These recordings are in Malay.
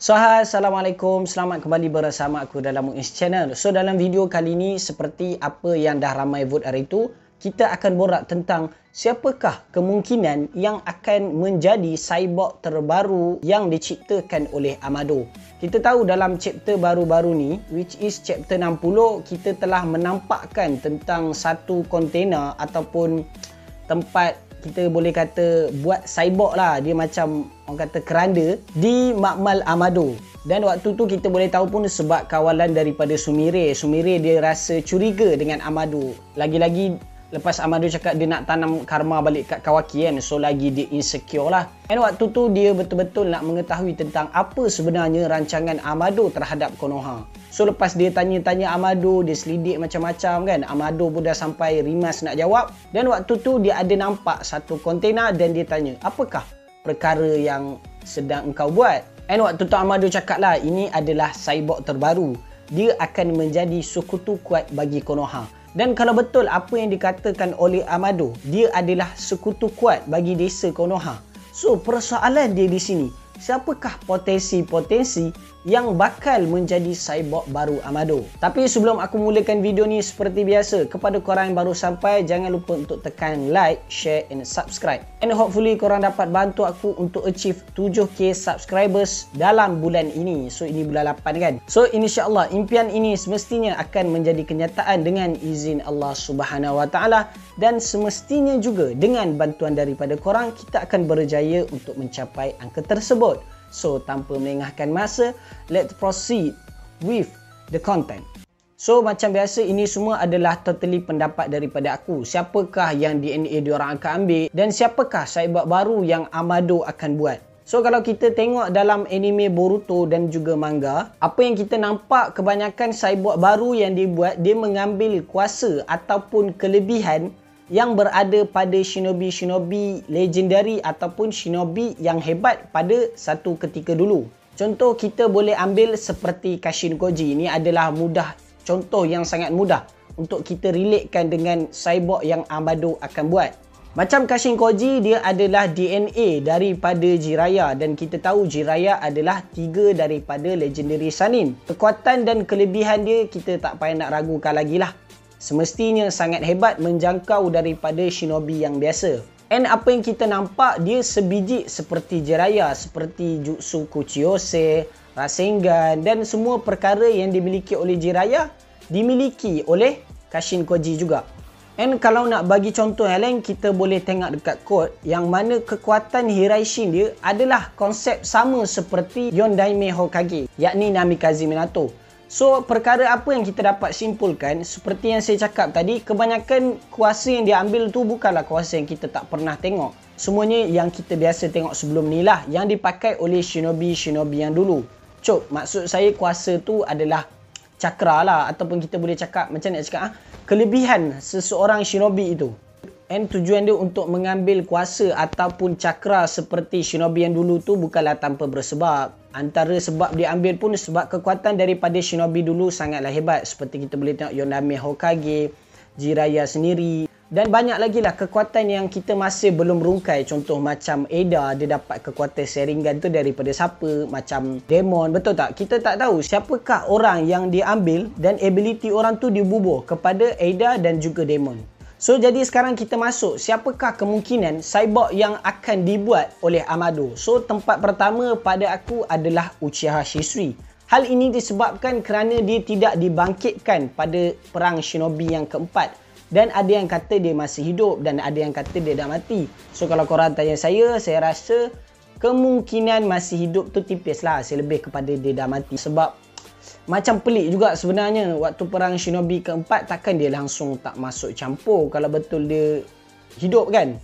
Hai, Assalamualaikum. Selamat kembali bersama aku dalam Muiz Channel. So, dalam video kali ini, seperti apa yang dah ramai vote hari itu, kita akan borak tentang siapakah kemungkinan yang akan menjadi cyborg terbaru yang diciptakan oleh Amado. Kita tahu dalam chapter baru-baru ni, which is chapter 60, kita telah menampakkan tentang satu kontainer ataupun tempat kita boleh kata buat cyborg lah, dia macam orang kata keranda di makmal Amado. Dan waktu tu kita boleh tahu pun sebab kawalan daripada Sumire dia rasa curiga dengan Amado. Lagi-lagi lepas Amado cakap dia nak tanam karma balik kat Kawaki kan, so lagi dia insecure lah. Dan waktu tu dia betul-betul nak mengetahui tentang apa sebenarnya rancangan Amado terhadap Konoha. So lepas dia tanya-tanya Amado, dia selidik macam-macam kan, Amado pun dah sampai rimas nak jawab. Dan waktu tu dia ada nampak satu kontena dan dia tanya, apakah perkara yang sedang engkau buat? And waktu tu Amado cakap lah, ini adalah cyborg terbaru, dia akan menjadi sekutu kuat bagi Konoha. Dan kalau betul apa yang dikatakan oleh Amado, dia adalah sekutu kuat bagi desa Konoha. So persoalan dia di sini, siapakah potensi-potensi yang bakal menjadi cyborg baru Amado? Tapi sebelum aku mulakan video ni, seperti biasa, kepada korang yang baru sampai, jangan lupa untuk tekan like, share and subscribe. And hopefully korang dapat bantu aku untuk achieve 7k subscribers dalam bulan ini. So ini bulan 8 kan. So insyaAllah impian ini semestinya akan menjadi kenyataan dengan izin Allah Subhanahu Wa Taala, dan semestinya juga dengan bantuan daripada korang kita akan berjaya untuk mencapai angka tersebut. So, tanpa melengahkan masa, let's proceed with the content. So, macam biasa, ini semua adalah totally pendapat daripada aku. Siapakah yang DNA diorang akan ambil dan siapakah cyborg baru yang Amado akan buat. So, kalau kita tengok dalam anime Boruto dan juga manga, apa yang kita nampak kebanyakan cyborg baru yang dibuat, dia mengambil kuasa ataupun kelebihan yang berada pada shinobi-shinobi legendary ataupun shinobi yang hebat pada satu ketika dulu. Contoh kita boleh ambil seperti Kashin Koji. Ini adalah contoh yang sangat mudah untuk kita relatekan dengan cyborg yang Amado akan buat. Macam Kashin Koji, dia adalah DNA daripada Jiraiya, dan kita tahu Jiraiya adalah 3 daripada legendary Sannin. Kekuatan dan kelebihan dia kita tak payah nak ragukan lagi lah. Semestinya sangat hebat, menjangkau daripada shinobi yang biasa. And apa yang kita nampak, dia sebiji seperti Jiraiya, seperti Jutsu Kuchiyose, Rasengan, dan semua perkara yang dimiliki oleh Jiraiya dimiliki oleh Kashin Koji juga. And kalau nak bagi contoh yang lain, kita boleh tengok dekat quote yang mana kekuatan Hiraishin dia adalah konsep sama seperti Yondaime Hokage, yakni Namikaze Minato. So, perkara apa yang kita dapat simpulkan, seperti yang saya cakap tadi, kebanyakan kuasa yang dia ambil tu bukanlah kuasa yang kita tak pernah tengok. Semuanya yang kita biasa tengok sebelum ni lah, yang dipakai oleh shinobi-shinobi yang dulu. Cuk, maksud saya kuasa tu adalah cakra lah, ataupun kita boleh cakap, macam nak cakap, kelebihan seseorang shinobi itu. And tujuan dia untuk mengambil kuasa ataupun cakra seperti shinobi yang dulu tu bukanlah tanpa bersebab. Antara sebab dia ambil pun sebab kekuatan daripada shinobi dulu sangatlah hebat. Seperti kita boleh tengok Yondaime Hokage, Jiraiya sendiri. Dan banyak lagi lah kekuatan yang kita masih belum rungkai. Contoh macam Eda, dia dapat kekuatan Sharingan tu daripada siapa. Macam Demon, betul tak? Kita tak tahu siapakah orang yang dia ambil dan ability orang tu dibubuh kepada Eda dan juga Demon. So, jadi sekarang kita masuk, siapakah kemungkinan cyborg yang akan dibuat oleh Amado? So, tempat pertama pada aku adalah Uchiha Shisui. Hal ini disebabkan kerana dia tidak dibangkitkan pada perang shinobi yang keempat. Dan ada yang kata dia masih hidup dan ada yang kata dia dah mati. So, kalau korang tanya saya rasa kemungkinan masih hidup tu tipis lah. Saya lebih kepada dia dah mati. Sebab macam pelik juga sebenarnya, waktu perang shinobi keempat takkan dia langsung tak masuk campur kalau betul dia hidup kan.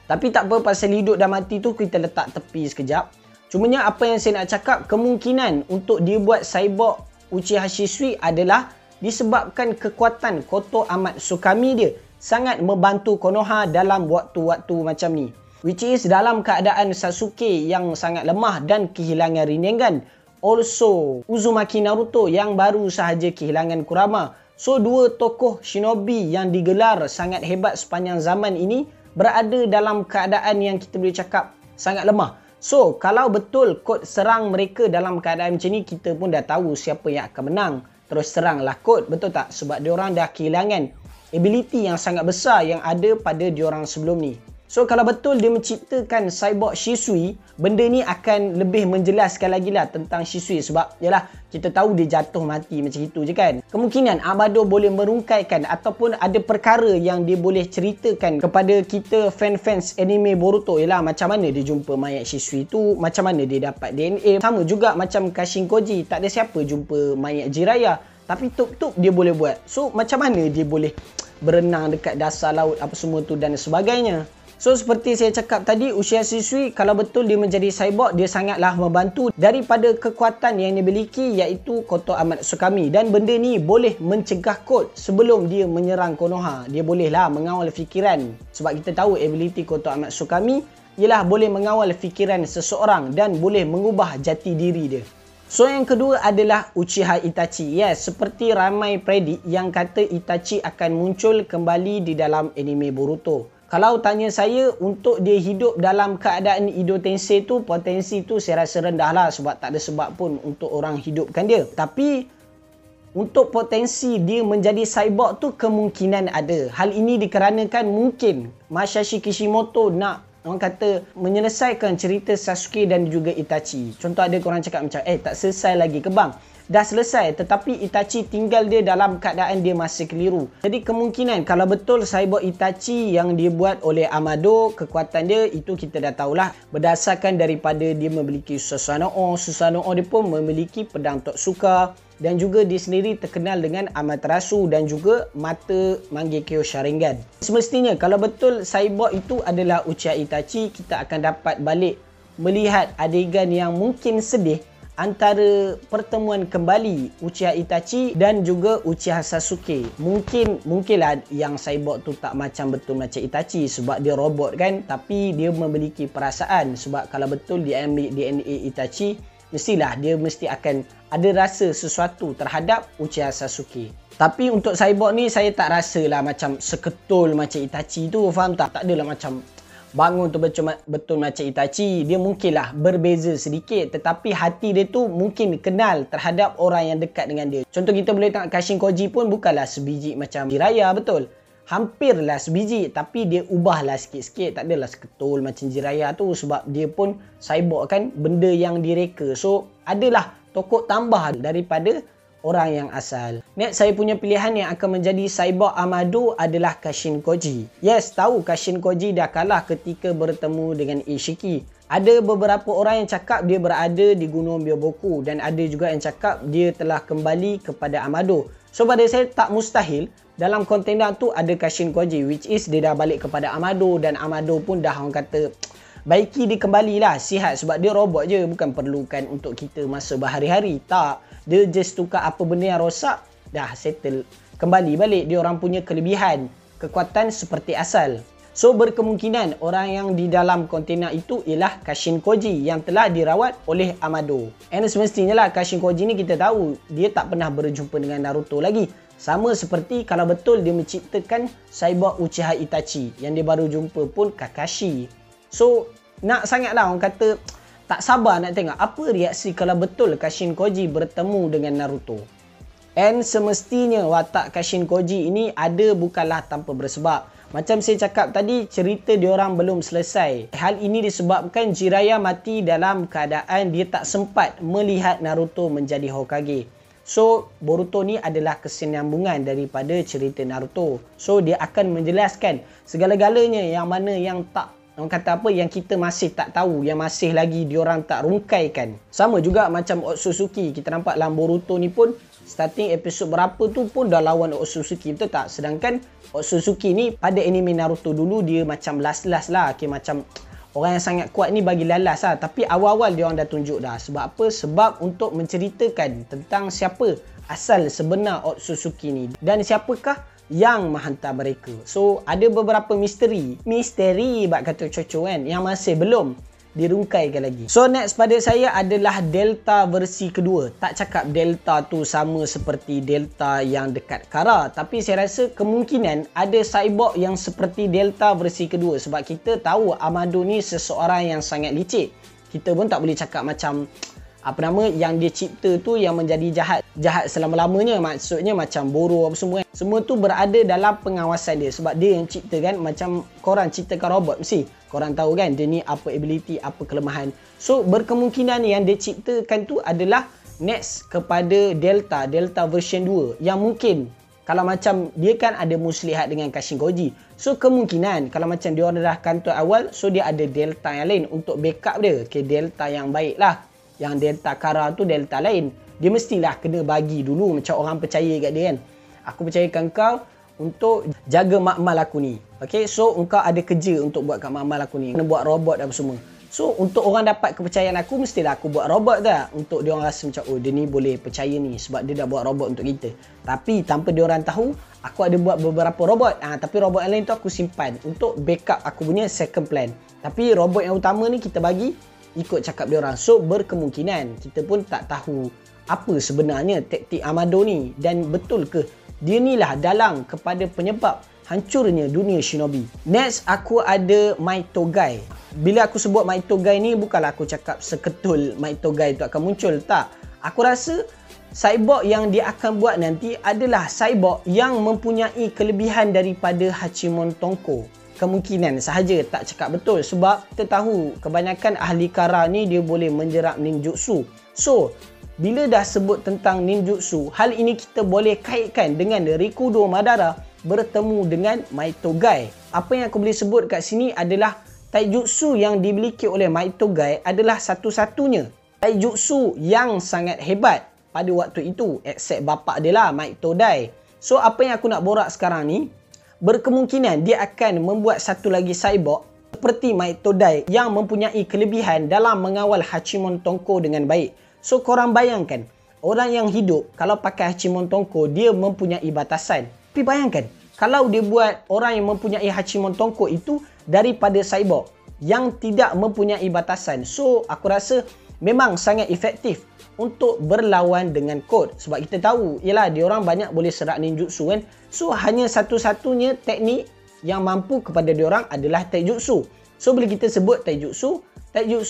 Tapi tak apa, pasal hidup dah mati tu kita letak tepi sekejap. Cumanya apa yang saya nak cakap, kemungkinan untuk dia buat cyborg Uchiha Shisui adalah disebabkan kekuatan Koto Amatsukami dia sangat membantu Konoha dalam waktu-waktu macam ni. Which is dalam keadaan Sasuke yang sangat lemah dan kehilangan Rinnegan. Also, Uzumaki Naruto yang baru sahaja kehilangan Kurama. So, dua tokoh shinobi yang digelar sangat hebat sepanjang zaman ini berada dalam keadaan yang kita boleh cakap sangat lemah. So, kalau betul kod serang mereka dalam keadaan macam ni, kita pun dah tahu siapa yang akan menang. Terus seranglah kod, betul tak? Sebab diorang dah kehilangan ability yang sangat besar yang ada pada diorang sebelum ni. So, kalau betul dia menciptakan cyborg Shisui, benda ni akan lebih menjelaskan lagi lah tentang Shisui. Sebab, yalah, kita tahu dia jatuh mati macam itu je kan. Kemungkinan Amado boleh merungkaikan ataupun ada perkara yang dia boleh ceritakan kepada kita fans-fans anime Boruto. Yalah, macam mana dia jumpa mayat Shisui tu, macam mana dia dapat DNA. Sama juga macam Kashin Koji, tak ada siapa jumpa mayat Jiraiya. Tapi tuk-tuk dia boleh buat. So, macam mana dia boleh berenang dekat dasar laut apa semua tu dan sebagainya. So, seperti saya cakap tadi, Uchiha Shisui kalau betul dia menjadi cyborg, dia sangatlah membantu daripada kekuatan yang dia miliki, iaitu Koto Amatsukami. Dan benda ni boleh mencegah Code sebelum dia menyerang Konoha. Dia bolehlah mengawal fikiran. Sebab kita tahu ability Koto Amatsukami ialah boleh mengawal fikiran seseorang dan boleh mengubah jati diri dia. So, yang kedua adalah Uchiha Itachi. Yes, seperti ramai predik yang kata Itachi akan muncul kembali di dalam anime Boruto. Kalau tanya saya, untuk dia hidup dalam keadaan Ido Tensei tu, potensi tu saya rasa rendah lah. Sebab tak ada sebab pun untuk orang hidupkan dia. Tapi, untuk potensi dia menjadi cyborg tu kemungkinan ada. Hal ini dikarenakan mungkin Masashi Kishimoto nak, orang kata, menyelesaikan cerita Sasuke dan juga Itachi. Contoh ada korang cakap macam, tak selesai lagi ke bang? Dah selesai, tetapi Itachi tinggal dia dalam keadaan dia masih keliru. Jadi kemungkinan kalau betul cyborg Itachi yang dia buat oleh Amado, kekuatan dia itu kita dah tahulah. Berdasarkan daripada dia memiliki Susanoo. Susanoo dia pun memiliki pedang Totsuka. Dan juga dia sendiri terkenal dengan Amaterasu dan juga mata Mangekyo Sharingan. Semestinya kalau betul cyborg itu adalah Uchiha Itachi, kita akan dapat balik melihat adegan yang mungkin sedih antara pertemuan kembali Uchiha Itachi dan juga Uchiha Sasuke. Mungkinlah yang cyborg tu tak macam betul macam Itachi sebab dia robot kan, tapi dia memiliki perasaan. Sebab kalau betul dia ambil DNA Itachi, mestilah dia mesti akan ada rasa sesuatu terhadap Uchiha Sasuke. Tapi untuk cyborg ni saya tak rasalah macam seketul macam Itachi tu, faham tak? Tak adalah macam bangun tu betul macam Itachi. Dia mungkinlah berbeza sedikit, tetapi hati dia tu mungkin kenal terhadap orang yang dekat dengan dia. Contoh kita boleh tengok Kashin Koji pun bukanlah sebiji macam Jiraiya, betul? Hampirlah sebiji, tapi dia ubahlah sikit-sikit. Tak adalah seketul macam Jiraiya tu sebab dia pun cyborg kan, benda yang direka. So adalah tokoh tambah daripada orang yang asal. Next, saya punya pilihan yang akan menjadi cyborg Amado adalah Kashin Koji. Yes, tahu Kashin Koji dah kalah ketika bertemu dengan Ishiki. Ada beberapa orang yang cakap dia berada di Gunung Byoboku dan ada juga yang cakap dia telah kembali kepada Amado. So pada saya tak mustahil dalam kontena tu ada Kashin Koji, which is dia dah balik kepada Amado dan Amado pun dah orang kata baiki dia kembalilah sihat sebab dia robot je, bukan perlukan untuk kita masa berhari-hari. Tak, dia just tukar apa benda yang rosak, dah settle, kembali balik dia orang punya kelebihan, kekuatan seperti asal. So berkemungkinan orang yang di dalam kontena itu ialah Kashin Koji yang telah dirawat oleh Amado. And semestinya lah Kashin Koji ni kita tahu dia tak pernah berjumpa dengan Naruto lagi. Sama seperti kalau betul dia menciptakan cyborg Uchiha Itachi, yang dia baru jumpa pun Kakashi. So nak sangatlah orang kata tak sabar nak tengok apa reaksi kalau betul Kashin Koji bertemu dengan Naruto. And semestinya watak Kashin Koji ini ada bukanlah tanpa bersebab. Macam saya cakap tadi, cerita diorang belum selesai. Hal ini disebabkan Jiraiya mati dalam keadaan dia tak sempat melihat Naruto menjadi Hokage. So, Boruto ni adalah kesinambungan daripada cerita Naruto. So, dia akan menjelaskan segala-galanya yang mana yang tak, orang kata apa, yang kita masih tak tahu, yang masih lagi diorang tak rungkaikan. Sama juga macam Otsutsuki. Kita nampak dalam Boruto ni pun starting episod berapa tu pun dah lawan Otsutsuki, betul tak? Sedangkan Otsutsuki ni pada anime Naruto dulu dia macam last-last lah. Okay, macam orang yang sangat kuat ni bagi lalas lah. Tapi awal-awal dia orang dah tunjuk dah. Sebab apa? Sebab untuk menceritakan tentang siapa asal sebenar Otsutsuki ni. Dan siapakah yang menghantar mereka. So ada beberapa misteri bak kata Coco kan, yang masih belum dirungkaikan lagi. So next pada saya adalah Delta versi kedua. Tak cakap Delta tu sama seperti Delta yang dekat Kara, tapi saya rasa kemungkinan ada cyborg yang seperti Delta versi kedua. Sebab kita tahu Amado ni seseorang yang sangat licik. Kita pun tak boleh cakap macam apa nama yang dia cipta tu yang menjadi jahat selama-lamanya, maksudnya macam boro apa semua kan. Semua tu berada dalam pengawasan dia sebab dia yang cipta kan. Macam korang ciptakan robot, mesti korang tahu kan dia ni apa ability, apa kelemahan. So berkemungkinan yang dia ciptakan tu adalah next kepada Delta version 2 yang mungkin kalau macam dia kan ada muslihat dengan Kashin Koji. So kemungkinan kalau macam dia orang dah kantor awal, so dia ada Delta yang lain untuk backup dia. Okay, Delta yang baik lah. Yang Delta Kara tu Delta lain. Dia mestilah kena bagi dulu macam orang percaya kat dia kan. Aku percayakan kau untuk jaga makmal aku ni. Okay, so engkau ada kerja untuk buat kat makmal aku ni. Kena buat robot apa semua. So untuk orang dapat kepercayaan aku, mestilah aku buat robot tak. Untuk dia orang rasa macam, oh dia ni boleh percaya ni sebab dia dah buat robot untuk kita. Tapi tanpa dia orang tahu, aku ada buat beberapa robot. Tapi robot yang lain tu aku simpan untuk backup aku punya second plan. Tapi robot yang utama ni kita bagi ikut cakap dia orang. So berkemungkinan kita pun tak tahu apa sebenarnya taktik Amado ni dan betul ke dia ni lah dalang kepada penyebab hancurnya dunia shinobi. Next aku ada Might Togai. Bila aku sebut Might Togai ni bukanlah aku cakap seketul Might Togai tu akan muncul, tak. Aku rasa cyborg yang dia akan buat nanti adalah cyborg yang mempunyai kelebihan daripada Hachimon Tonko. Kemungkinan sahaja, tak cakap betul sebab kita tahu kebanyakan ahli kara ni dia boleh menjerak ninjutsu. So bila dah sebut tentang ninjutsu, hal ini kita boleh kaitkan dengan Rikudo Madara bertemu dengan Might Togai. Apa yang aku boleh sebut kat sini adalah taijutsu yang dimiliki oleh Might Togai adalah satu-satunya taijutsu yang sangat hebat pada waktu itu, except bapak dia lah, Might Todai. So apa yang aku nak borak sekarang ni, berkemungkinan dia akan membuat satu lagi cyborg seperti Might Todai yang mempunyai kelebihan dalam mengawal Hachimon Tonko dengan baik. So korang bayangkan, orang yang hidup kalau pakai Hachimon Tonko dia mempunyai batasan. Tapi bayangkan kalau dia buat orang yang mempunyai Hachimon Tonko itu daripada cyborg yang tidak mempunyai batasan. So aku rasa memang sangat efektif untuk berlawan dengan kod. Sebab kita tahu, ialah dia orang banyak boleh serak ninjutsu kan. So hanya satu-satunya teknik yang mampu kepada dia orang adalah taijutsu. So bila kita sebut taijutsu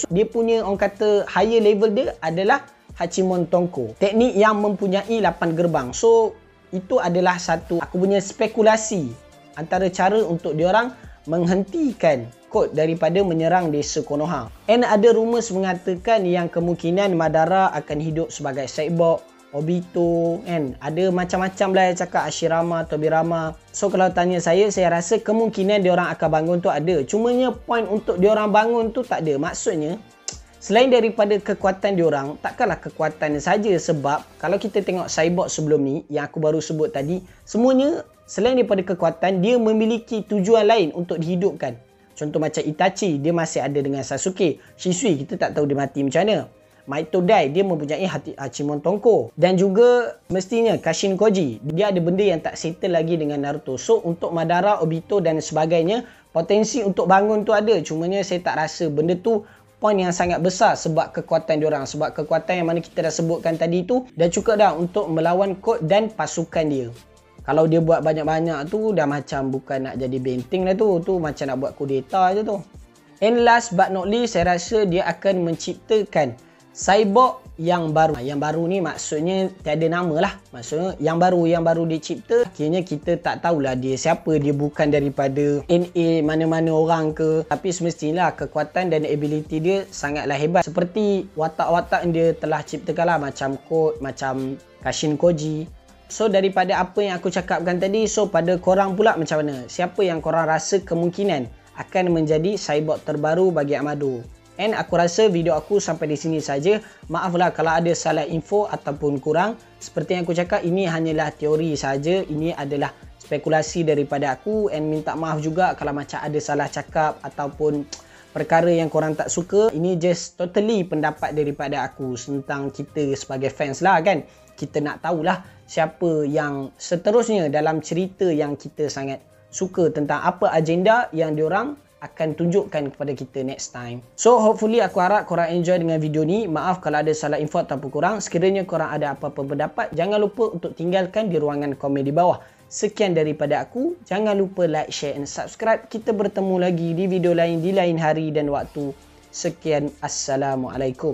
dia punya orang kata higher level dia adalah Hachimon Tonko. Teknik yang mempunyai 8 gerbang. So itu adalah satu aku punya spekulasi antara cara untuk dia orang menghentikan kod daripada menyerang desa Konoha. And ada rumours mengatakan yang kemungkinan Madara akan hidup sebagai cyborg, Obito kan. Ada macam-macam lah yang cakap, Ashirama, Tobirama. So kalau tanya saya rasa kemungkinan diorang akan bangun tu ada. Cumanya point untuk diorang bangun tu tak ada. Maksudnya selain daripada kekuatan diorang, takkanlah kekuatan saja. Sebab kalau kita tengok cyborg sebelum ni yang aku baru sebut tadi, semuanya selain daripada kekuatan dia memiliki tujuan lain untuk dihidupkan. Contoh macam Itachi, dia masih ada dengan Sasuke. Shisui kita tak tahu dia mati macam mana. Might Todai dia mempunyai Hachimon Tonko. Dan juga mestinya Kashin Koji, dia ada benda yang tak settle lagi dengan Naruto. So untuk Madara, Obito dan sebagainya, potensi untuk bangun tu ada. Cumanya saya tak rasa benda tu point yang sangat besar sebab kekuatan diorang. Sebab kekuatan yang mana kita dah sebutkan tadi tu dah cukup dah untuk melawan kod dan pasukan dia. Kalau dia buat banyak-banyak tu dah macam bukan nak jadi benteng lah tu. Tu macam nak buat kudeta je tu. And last but not least, saya rasa dia akan menciptakan cyborg yang baru. Yang baru ni maksudnya tiada nama lah. Maksudnya yang baru dicipta. Akhirnya kita tak tahulah dia siapa. Dia bukan daripada NA mana-mana orang ke. Tapi semestinya kekuatan dan ability dia sangatlah hebat. Seperti watak-watak yang dia telah ciptakan lah. Macam Code, macam Kashin Koji. So daripada apa yang aku cakapkan tadi, so pada korang pula macam mana? Siapa yang korang rasa kemungkinan akan menjadi cyborg terbaru bagi Amado? And aku rasa video aku sampai di sini saja. Maaflah kalau ada salah info ataupun kurang. Seperti yang aku cakap, ini hanyalah teori saja. Ini adalah spekulasi daripada aku. And minta maaf juga kalau macam ada salah cakap ataupun perkara yang korang tak suka. Ini just totally pendapat daripada aku tentang kita sebagai fans lah kan. Kita nak tahulah siapa yang seterusnya dalam cerita yang kita sangat suka, tentang apa agenda yang diorang akan tunjukkan kepada kita next time. So hopefully aku harap korang enjoy dengan video ni. Maaf kalau ada salah info ataupun kurang. Sekiranya korang ada apa-apa pendapat, jangan lupa untuk tinggalkan di ruangan komen di bawah. Sekian daripada aku. Jangan lupa like, share and subscribe. Kita bertemu lagi di video lain di lain hari dan waktu. Sekian, Assalamualaikum.